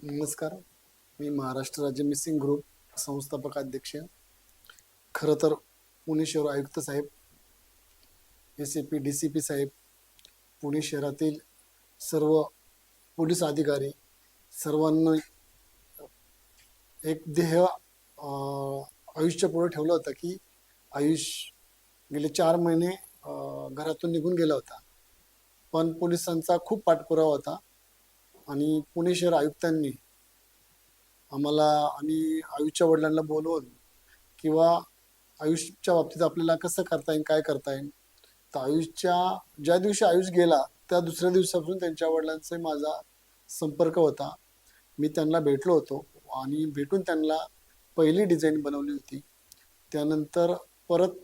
नमस्कार. मी महाराष्ट्र राज्य missing group संस्थापक अध्यक्ष. खरं तर पुणे शहर आयुक्त साहेब, ACP DCP साहेब, पुणे शहरातील सर्व पोलीस अधिकारी सर्वांना एक ध्येय आयुष्य पुढे ठेवलं होतं की आयुष गेले 4 महिने घरातून निघून गेला होता, पण पोलिसांचा खूप पाठपुरावा होता आणि पुणे शहर आयुक्तांनी आम्हाला आणि आयुषच्या वडिलांना बोलवून किंवा आयुषच्या बाबतीत आपल्याला कसं करता येईल, काय करता येईल. तर आयुषच्या ज्या दिवशी आयुष गेला त्या दुसऱ्या दिवसापासून त्यांच्या वडिलांचा माझा संपर्क होता. मी त्यांना भेटलो होतो आणि भेटून त्यांना पहिली डिझाईन बनवली होती. त्यानंतर परत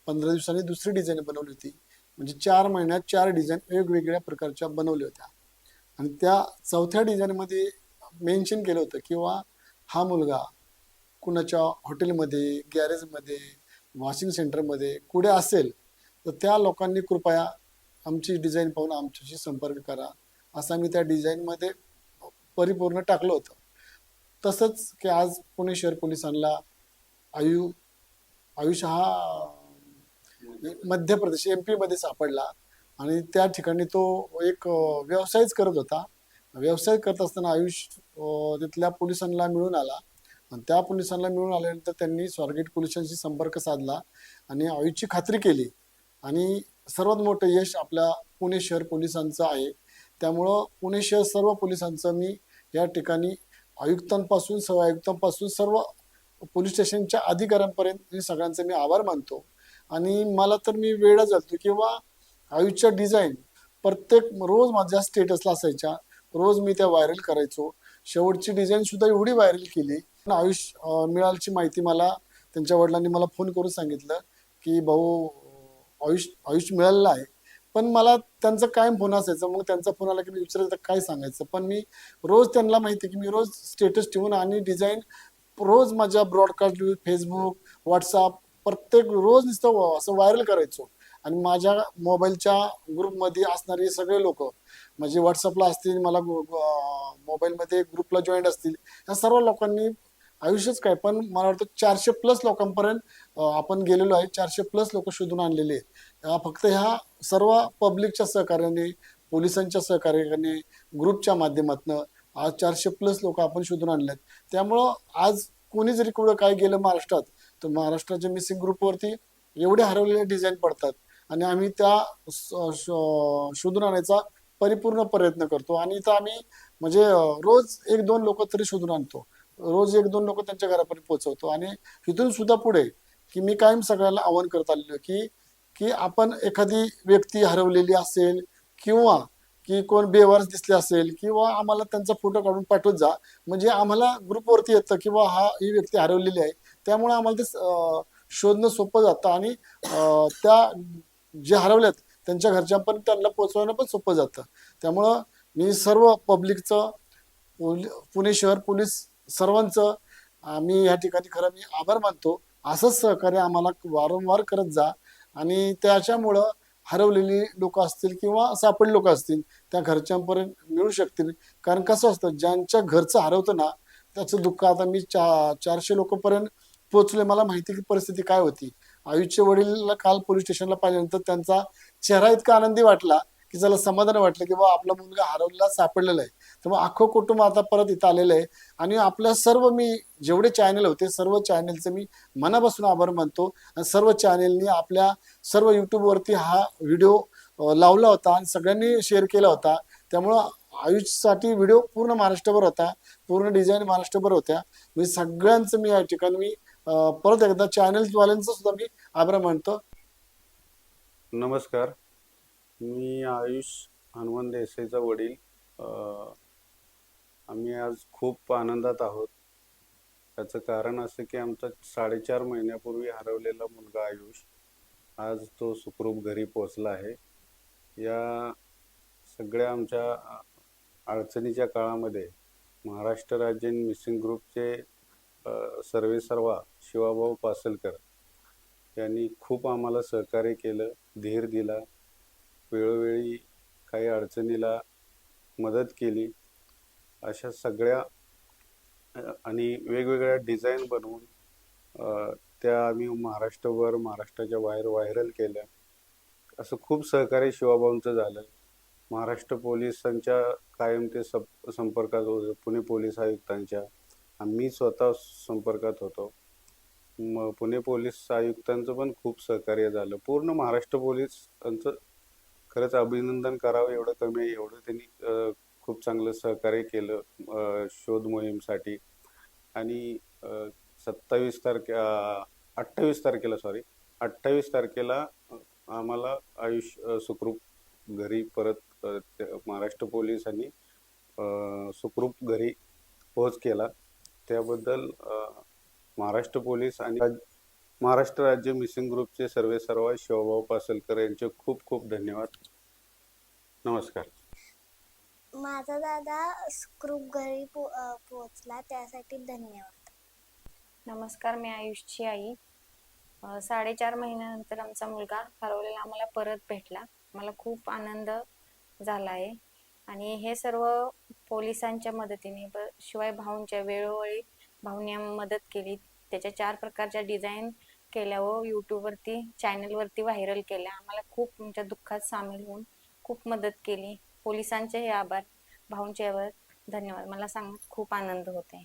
15 दिवसांनी दुसरी डिझाईन बनवली होती. म्हणजे 4 महिन्यात 4 डिझाईन वेगवेगळ्या प्रकारच्या बनवल्या होत्या आणि त्या चौथ्या डिझाईनमध्ये मेन्शन केलं होतं किंवा हा मुलगा कुणाच्या हॉटेलमध्ये, गॅरेजमध्ये, वॉशिंग सेंटरमध्ये कुठे असेल तर त्या लोकांनी कृपया आमची डिझाईन पाहून आमच्याशी संपर्क करा, असं मी त्या डिझाईनमध्ये परिपूर्ण टाकलं होतं. तसंच की आज पुणे शहर पोलिसांना आयुष हा मध्य प्रदेश MP मध्ये सापडला आणि त्या ठिकाणी तो एक व्यवसायच करत होता. व्यवसाय करत असताना आयुष तिथल्या पोलिसांना मिळून आला आणि त्या पोलिसांना मिळून आल्यानंतर त्यांनी स्वारगेट पोलिसांशी संपर्क साधला आणि आयुषची खात्री केली आणि सर्वात मोठं यश आपल्या पुणे शहर पोलिसांचं आहे. त्यामुळं पुणे शहर सर्व पोलिसांचं मी या ठिकाणी आयुक्तांपासून सहआयुक्तांपासून सर्व पोलीस स्टेशनच्या अधिकाऱ्यांपर्यंत सगळ्यांचे मी आभार मानतो. आणि मला तर मी वेडा झालतो किंवा आयुषच्या डिझाईन प्रत्येक रोज माझ्या स्टेटसला असायच्या, रोज मी त्या व्हायरल करायचो. शेवटची डिझाईन सुद्धा एवढी व्हायरल केली. आयुष मिळाल्याची माहिती मला त्यांच्या वडिलांनी मला फोन करून सांगितलं की भाऊ आयुष आयुष मिळालेला आहे. पण मला त्यांचा कायम फोन असायचा, मग त्यांचा फोन आला की मी विचारायचं काय सांगायचं. पण मी रोज त्यांना माहिती की मी रोज स्टेटस ठेवून आणि डिझाईन रोज माझ्या ब्रॉडकास्ट फेसबुक, व्हॉट्सअप प्रत्येक रोज नुसतं असं व्हायरल करायचो आणि माझ्या मोबाईलच्या ग्रुपमध्ये असणारे सगळे लोक म्हणजे व्हॉट्सअपला असतील, मला मोबाईलमध्ये ग्रुपला जॉईंट असतील, या सर्व लोकांनी आयुष्यच काय पण मला वाटतं 400+ लोकांपर्यंत आपण गेलेलो आहे. 400+ लोक शोधून आणलेले आहेत. फक्त ह्या सर्व पब्लिकच्या सहकार्याने, पोलिसांच्या सहकार्याने, ग्रुपच्या माध्यमातून आज 400+ लोक आपण शोधून आणलेत. त्यामुळं आज कोणी जरी कुठं काय गेलं महाराष्ट्रात तर महाराष्ट्राच्या मिसिंग ग्रुपवरती एवढे हरवलेले डिझाईन पडतात आणि आम्ही त्या शोधून आणायचा परिपूर्ण प्रयत्न करतो आणि इथं आम्ही म्हणजे रोज 1-2 लोक तरी शोधून आणतो. रोज 1-2 लोक त्यांच्या घरापर्यंत पोहोचवतो आणि इथून सुद्धा पुढे की मी कायम सगळ्यांना आवाहन करत आलेलो की की आपण एखादी व्यक्ती हरवलेली असेल किंवा की कोण बेवारस दिसले असेल किंवा आम्हाला त्यांचा फोटो काढून पाठवत जा, म्हणजे आम्हाला ग्रुपवरती येतं किंवा ही व्यक्ती हरवलेली आहे. त्यामुळे आम्हाला ते शोधणं सोपं जातं आणि त्या जे हरवल्यात त्यांच्या घरच्यांपर्यंत त्यांना पोहोचवणं पण सोपं जातं. त्यामुळं मी सर्व पब्लिकचं, पुणे शहर पोलीस सर्वांचं आम्ही या ठिकाणी खरं मी आभार मानतो. असंच सहकार्य आम्हाला वारंवार करत जा आणि त्याच्यामुळं हरवलेली लोक असतील किंवा सापडले लोक असतील त्या घरच्यांपर्यंत मिळू शकतील. कारण कसं असतं, ज्यांच्या घरचं हरवतं ना त्याचं दुःख आता मी 400 लोकांपर्यंत पोहोचले. मला माहिती की परिस्थिती काय होती. आयुषचे वडील काल पोलीस स्टेशनला पाहिल्यानंतर त्यांचा चेहरा इतका आनंदी वाटला की त्याला समाधान वाटलं की बाबा आपला मुलगा हरवलेला सापडलेला आहे. तर मग अख्खं कुटुंब आता परत इथं आलेलं आहे आणि आपल्या सर्व मी जेवढे चॅनल होते सर्व चॅनलचे मी मनापासून आभार मानतो आणि सर्व चॅनलनी आपल्या सर्व युट्यूबवरती हा व्हिडिओ लावला होता आणि सगळ्यांनी शेअर केला होता. त्यामुळं आयुषसाठी व्हिडिओ पूर्ण महाराष्ट्रभर होता, पूर्ण डिझाईन महाराष्ट्रभर होत्या. मी सगळ्यांचं मी या ठिकाणी मी परत एकदा चॅनलवाल्यांचं सुद्धा मी आभार मानतो. नमस्कार, मी आयुष हनुमान देसाईचा वडील. आम्ही आज खूप आनंदात आहोत. त्याचं कारण असं की आमचा 4.5 महिन्यापूर्वी हरवलेला मुलगा आयुष आज तो सुखरूप घरी पोहोचला आहे. या सगळ्या आमच्या अडचणीच्या काळामध्ये महाराष्ट्र राज्य मिसिंग ग्रुपचे सर्वेसर्वा शिवाभाऊ पासलकर यांनी खूप आम्हाला सहकार्य केलं, धीर दिला, वेळोवेळी काही अडचणीला मदत केली. अशा सगळ्या आणि वेगवेगळ्या डिझाईन बनवून त्या आम्ही महाराष्ट्रभर, महाराष्ट्राच्या बाहेर व्हायरल केल्या. असं खूप सहकार्य शिवाभाऊंचं झालं. महाराष्ट्र पोलिसांच्या कायम ते संपर्कात होते, पुणे पोलीस आयुक्तांच्या. आम्ही स्वतः संपर्कात होतो. पुणे पोलीस आयुक्तांचं पण खूप सहकार्य झालं. पूर्ण महाराष्ट्र पोलिसांचं खरंच अभिनंदन करावं एवढं कमी आहे. एवढं त्यांनी खूप चांगलं सहकार्य केलं शोध मोहीमसाठी. आणि 28 तारखेला आम्हाला आयुष सुखरूप घरी परत महाराष्ट्र पोलिसांनी सुखरूप घरी पोहोच केला. त्याबद्दल महाराष्ट्र पोलीस आणि महाराष्ट्र राज्य मिसिंग ग्रुपचे सर्वेसर्वा शिवभाऊ पासलकर यांचे खूप खूप धन्यवाद. नमस्कार. माझा दादा सुखरूप घरी पोहोचला त्यासाठी धन्यवाद. नमस्कार, मी आयुषची आई. 4.5 महिन्यानंतर आमचा मुलगा हरवलेला आम्हाला परत भेटला. मला खूप आनंद झाला आहे आणि हे सर्व पोलिसांच्या मदतीने शिवाय भाऊंच्या वेळोवेळी भाऊंनी मदत केली. त्याच्या 4 प्रकारच्या डिझाईन केल्या व यूट्यूबवरती चॅनलवरती व्हायरल केल्या. आम्हाला खूप तुमच्या दुःखात सामील होऊन खूप मदत केली. पोलिसांचे हे आभार, भाऊंचे आभार, धन्यवाद. मला सांगण्यात खूप आनंद होत आहे.